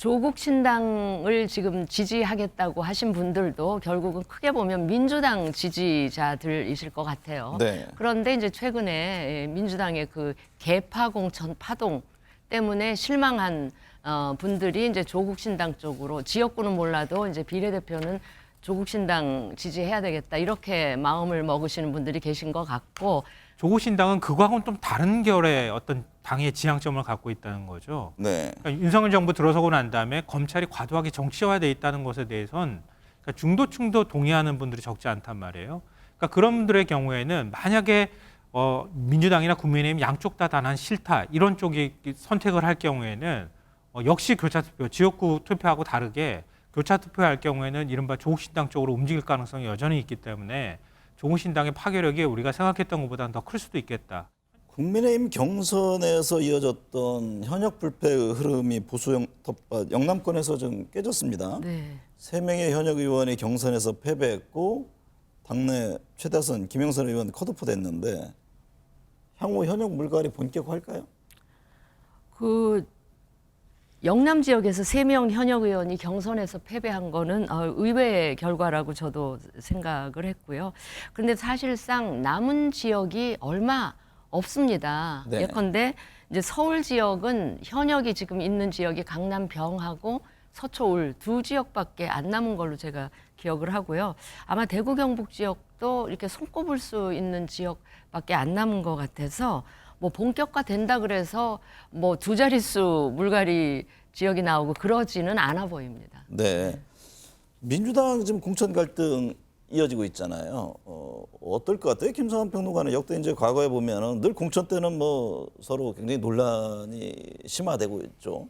조국 신당을 지금 지지하겠다고 하신 분들도 결국은 크게 보면 민주당 지지자들이실 것 같아요. 네. 그런데 이제 최근에 민주당의 그 개파 공천 파동 때문에 실망한 분들이 이제 조국 신당 쪽으로, 지역구는 몰라도 이제 비례대표는 조국 신당 지지해야 되겠다, 이렇게 마음을 먹으시는 분들이 계신 것 같고, 조국 신당은 그거하고는 좀 다른 결의 어떤 당의 지향점을 갖고 있다는 거죠. 네. 그러니까 윤석열 정부 들어서고 난 다음에 검찰이 과도하게 정치화돼 있다는 것에 대해선 그러니까 중도층도 동의하는 분들이 적지 않단 말이에요. 그러니까 그런 분들의 경우에는 만약에 민주당이나 국민의힘 양쪽 다 난 싫다, 이런 쪽이 선택을 할 경우에는 역시 교차투표, 지역구 투표하고 다르게 교차투표할 경우에는 이른바 조국신당 쪽으로 움직일 가능성이 여전히 있기 때문에 조국신당의 파괴력이 우리가 생각했던 것보다는 더 클 수도 있겠다. 국민의힘 경선에서 이어졌던 현역 불패의 흐름이 보수 텃밭 영남권에서 좀 깨졌습니다. 네. 3명의 현역 의원이 경선에서 패배했고 당내 최다선 김영선 의원 컷오프 됐는데 향후 현역 물갈이 본격화할까요? 그 영남 지역에서 3명 현역 의원이 경선에서 패배한 거는 의외의 결과라고 저도 생각을 했고요. 그런데 사실상 남은 지역이 얼마 없습니다. 네. 예컨대 이제 서울 지역은 현역이 지금 있는 지역이 강남 병하고 서초울 2지역밖에 안 남은 걸로 제가 기억을 하고요. 아마 대구 경북 지역도 이렇게 손꼽을 수 있는 지역밖에 안 남은 것 같아서 뭐 본격화 된다 그래서 뭐 2자릿수 물갈이 지역이 나오고 그러지는 않아 보입니다. 네. 민주당 지금 공천 갈등 이어지고 있잖아요. 어떨 것 같아요? 김성환 평론가는 역대 이제 과거에 보면은 늘 공천 때는 뭐 서로 굉장히 논란이 심화되고 있죠.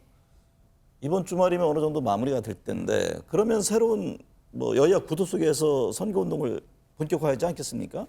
이번 주말이면 어느 정도 마무리가 될 텐데 그러면 새로운 뭐 여야 구도 속에서 선거운동을 본격화하지 않겠습니까?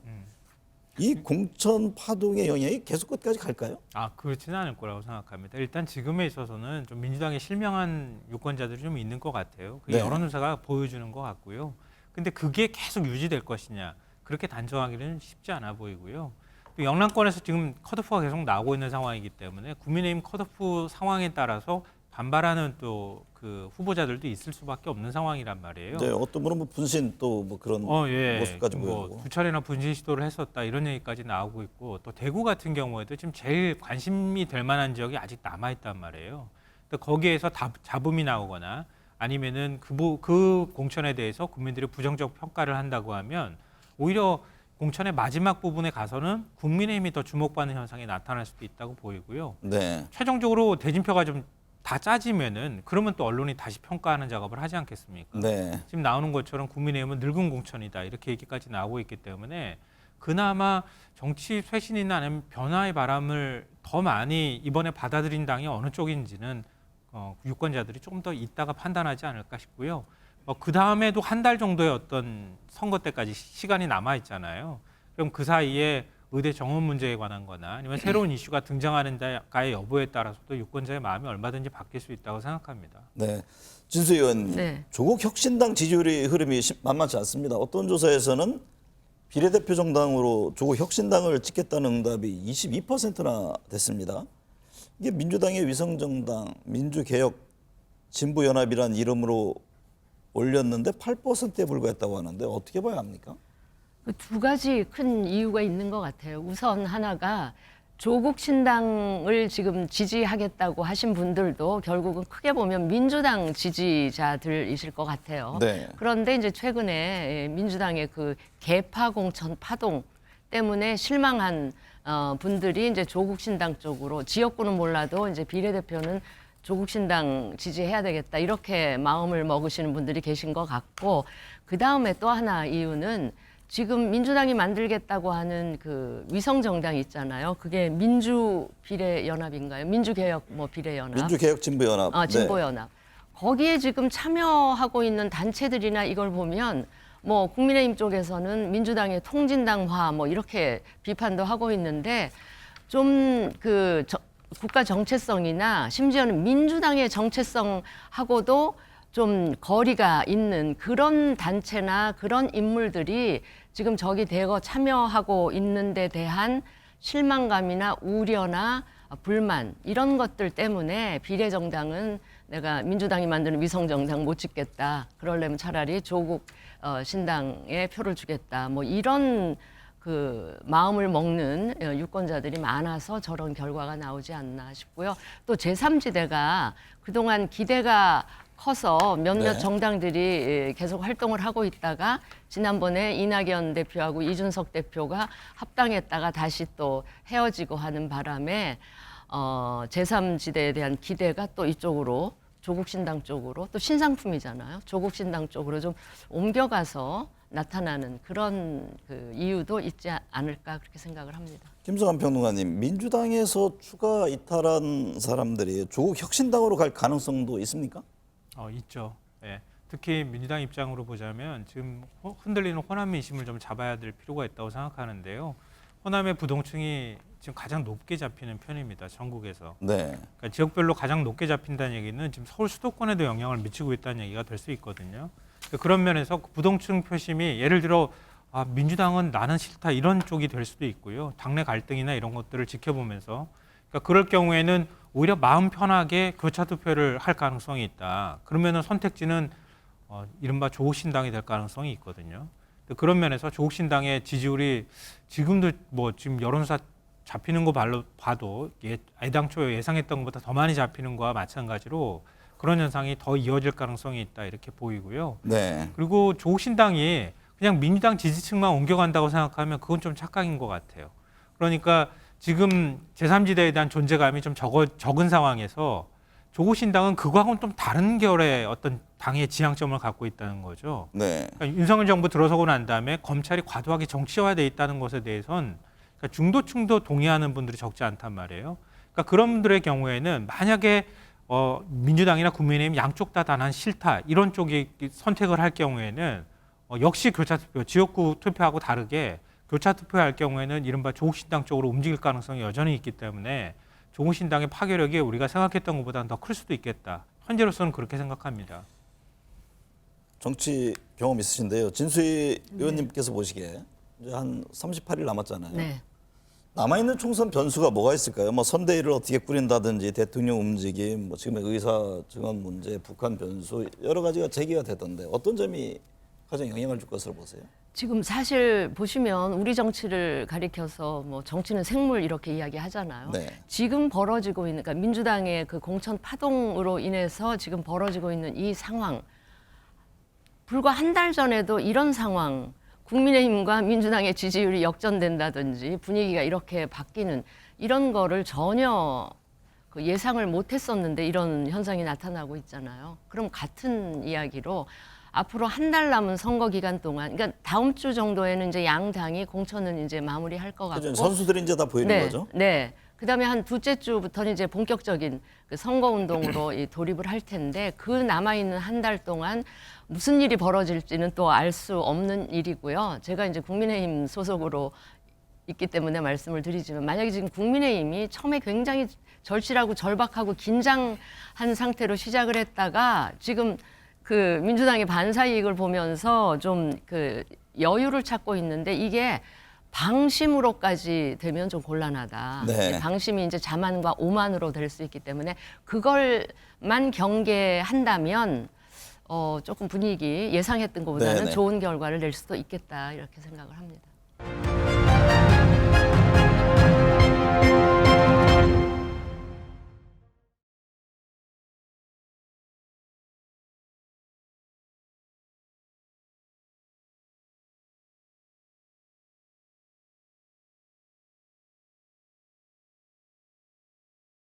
이 공천 파동의 영향이 계속 끝까지 갈까요? 그렇지는 않을 거라고 생각합니다. 일단 지금에 있어서는 좀 민주당에 실명한 유권자들이 좀 있는 것 같아요. 그게 네. 여론조사가 보여주는 것 같고요. 근데 그게 계속 유지될 것이냐, 그렇게 단정하기는 쉽지 않아 보이고요. 또 영남권에서 지금 컷오프가 계속 나오고 있는 상황이기 때문에 국민의힘 컷오프 상황에 따라서 반발하는 또 그 후보자들도 있을 수밖에 없는 상황이란 말이에요. 네, 어떤 분은 뭐 분신 또 뭐 그런 모습까지 보이고. 2차례나 분신 시도를 했었다, 이런 얘기까지 나오고 있고, 또 대구 같은 경우에도 지금 제일 관심이 될 만한 지역이 아직 남아 있단 말이에요. 근데 거기에서 잡음이 나오거나 아니면은 그 공천에 대해서 국민들이 부정적 평가를 한다고 하면 오히려 공천의 마지막 부분에 가서는 국민의힘이 더 주목받는 현상이 나타날 수도 있다고 보이고요. 네. 최종적으로 대진표가 좀 다 짜지면은 그러면 또 언론이 다시 평가하는 작업을 하지 않겠습니까? 네. 지금 나오는 것처럼 국민의힘은 늙은 공천이다, 이렇게 얘기까지 나오고 있기 때문에 그나마 정치 쇄신이나 아니면 변화의 바람을 더 많이 이번에 받아들인 당이 어느 쪽인지는 유권자들이 조금 더 이따가 판단하지 않을까 싶고요. 그 다음에도 한 달 정도의 어떤 선거 때까지 시간이 남아 있잖아요. 그럼 그 사이에 의대 정원 문제에 관한 거나 아니면 새로운 이슈가 등장하는가의 여부에 따라서도 유권자의 마음이 얼마든지 바뀔 수 있다고 생각합니다. 네. 진수 의원, 네. 조국 혁신당 지지율의 흐름이 만만치 않습니다. 어떤 조사에서는 비례대표 정당으로 조국 혁신당을 찍겠다는 응답이 22%나 됐습니다. 이게 민주당의 위성정당, 민주개혁 진보연합이라는 이름으로 올렸는데 8%에 불과했다고 하는데 어떻게 봐야 합니까? 그 2가지 큰 이유가 있는 것 같아요. 우선 하나가 조국 신당을 지금 지지하겠다고 하신 분들도 결국은 크게 보면 민주당 지지자들이실 것 같아요. 네. 그런데 이제 최근에 민주당의 그 개파 공천 파동 때문에 실망한 분들이 이제 조국 신당 쪽으로, 지역구는 몰라도 이제 비례대표는 조국 신당 지지해야 되겠다, 이렇게 마음을 먹으시는 분들이 계신 것 같고, 그 다음에 또 하나 이유는 지금 민주당이 만들겠다고 하는 그 위성 정당 있잖아요. 그게 민주비례연합인가요? 민주개혁 비례연합. 민주개혁 진보연합. 진보연합. 거기에 지금 참여하고 있는 단체들이나 이걸 보면 뭐 국민의힘 쪽에서는 민주당의 통진당화 이렇게 비판도 하고 있는데, 좀 그 국가 정체성이나 심지어는 민주당의 정체성하고도 좀 거리가 있는 그런 단체나 그런 인물들이 지금 저기 대거 참여하고 있는 데 대한 실망감이나 우려나 불만, 이런 것들 때문에 비례정당은 내가 민주당이 만드는 위성정당 못 찍겠다. 그러려면 차라리 조국 신당에 표를 주겠다. 뭐 이런 그 마음을 먹는 유권자들이 많아서 저런 결과가 나오지 않나 싶고요. 또 제3지대가 그동안 기대가 커서 몇몇 네. 정당들이 계속 활동을 하고 있다가 지난번에 이낙연 대표하고 이준석 대표가 합당했다가 다시 또 헤어지고 하는 바람에 제3지대에 대한 기대가 또 이쪽으로 조국 신당 쪽으로 또 신상품이잖아요. 조국 신당 쪽으로 좀 옮겨가서 나타나는 그런 그 이유도 있지 않을까 그렇게 생각을 합니다. 김성환 평론가님, 민주당에서 추가 이탈한 사람들이 조국 혁신당으로 갈 가능성도 있습니까? 있죠. 예. 특히 민주당 입장으로 보자면 지금 흔들리는 호남 민심을 좀 잡아야 될 필요가 있다고 생각하는데요. 호남의 부동층이 지금 가장 높게 잡히는 편입니다. 전국에서. 네. 그러니까 지역별로 가장 높게 잡힌다는 얘기는 지금 서울 수도권에도 영향을 미치고 있다는 얘기가 될 수 있거든요. 그런 면에서 부동층 표심이 예를 들어 민주당은 나는 싫다 이런 쪽이 될 수도 있고요. 당내 갈등이나 이런 것들을 지켜보면서 그러니까 그럴 경우에는 오히려 마음 편하게 교차 투표를 할 가능성이 있다. 그러면은 선택지는 이른바 조국 신당이 될 가능성이 있거든요. 그런 면에서 조국 신당의 지지율이 지금도 뭐 지금 여론조사 잡히는 거 봐도 애당초 예상했던 것보다 더 많이 잡히는 거와 마찬가지로 그런 현상이 더 이어질 가능성이 있다 이렇게 보이고요. 네. 그리고 조국 신당이 그냥 민주당 지지층만 옮겨간다고 생각하면 그건 좀 착각인 것 같아요. 그러니까 지금 제3지대에 대한 존재감이 좀 적은 상황에서 조국 신당은 그거하고는 좀 다른 결의 어떤 당의 지향점을 갖고 있다는 거죠. 네. 그러니까 윤석열 정부 들어서고 난 다음에 검찰이 과도하게 정치화돼 있다는 것에 대해선 그러니까 중도층도 동의하는 분들이 적지 않단 말이에요. 그러니까 그런 분들의 경우에는 만약에 민주당이나 국민의힘 양쪽 다 난 싫다 이런 쪽이 선택을 할 경우에는 역시 교차투표, 지역구 투표하고 다르게 교차투표할 경우에는 이른바 조국신당 쪽으로 움직일 가능성이 여전히 있기 때문에 조국신당의 파괴력이 우리가 생각했던 것보다는 더 클 수도 있겠다. 현재로서는 그렇게 생각합니다. 정치 경험 있으신데요. 진수희 의원님께서 보시기에 이제 한 38일 남았잖아요. 네. 남아있는 총선 변수가 뭐가 있을까요? 뭐 선대위를 어떻게 꾸린다든지 대통령 움직임, 뭐 지금의 의사 증언 문제, 북한 변수 여러 가지가 제기가 되던데 어떤 점이 가장 영향을 줄 것으로 보세요? 지금 사실 보시면 우리 정치를 가리켜서 뭐 정치는 생물 이렇게 이야기하잖아요. 네. 지금 벌어지고 있는 그러니까 민주당의 그 공천 파동으로 인해서 지금 벌어지고 있는 이 상황 불과 한 달 전에도 이런 상황 국민의힘과 민주당의 지지율이 역전된다든지 분위기가 이렇게 바뀌는 이런 거를 전혀 그 예상을 못했었는데 이런 현상이 나타나고 있잖아요. 그럼 같은 이야기로 앞으로 한 달 남은 선거 기간 동안, 그러니까 다음 주 정도에는 이제 양 당이 공천은 이제 마무리할 것 같고, 선수들이 이제 다 보이는 네, 거죠? 네. 그다음에 한 두째 주부터는 이제 본격적인 그 선거 운동으로 이 돌입을 할 텐데 그 남아 있는 한 달 동안 무슨 일이 벌어질지는 또 알 수 없는 일이고요. 제가 이제 국민의힘 소속으로 있기 때문에 말씀을 드리지만 만약에 지금 국민의힘이 처음에 굉장히 절실하고 절박하고 긴장한 상태로 시작을 했다가 지금 그 민주당의 반사 이익을 보면서 좀 그 여유를 찾고 있는데 이게 방심으로까지 되면 좀 곤란하다. 네. 방심이 이제 자만과 오만으로 될 수 있기 때문에 그걸만 경계한다면 조금 분위기 예상했던 것보다는 네네. 좋은 결과를 낼 수도 있겠다 이렇게 생각을 합니다.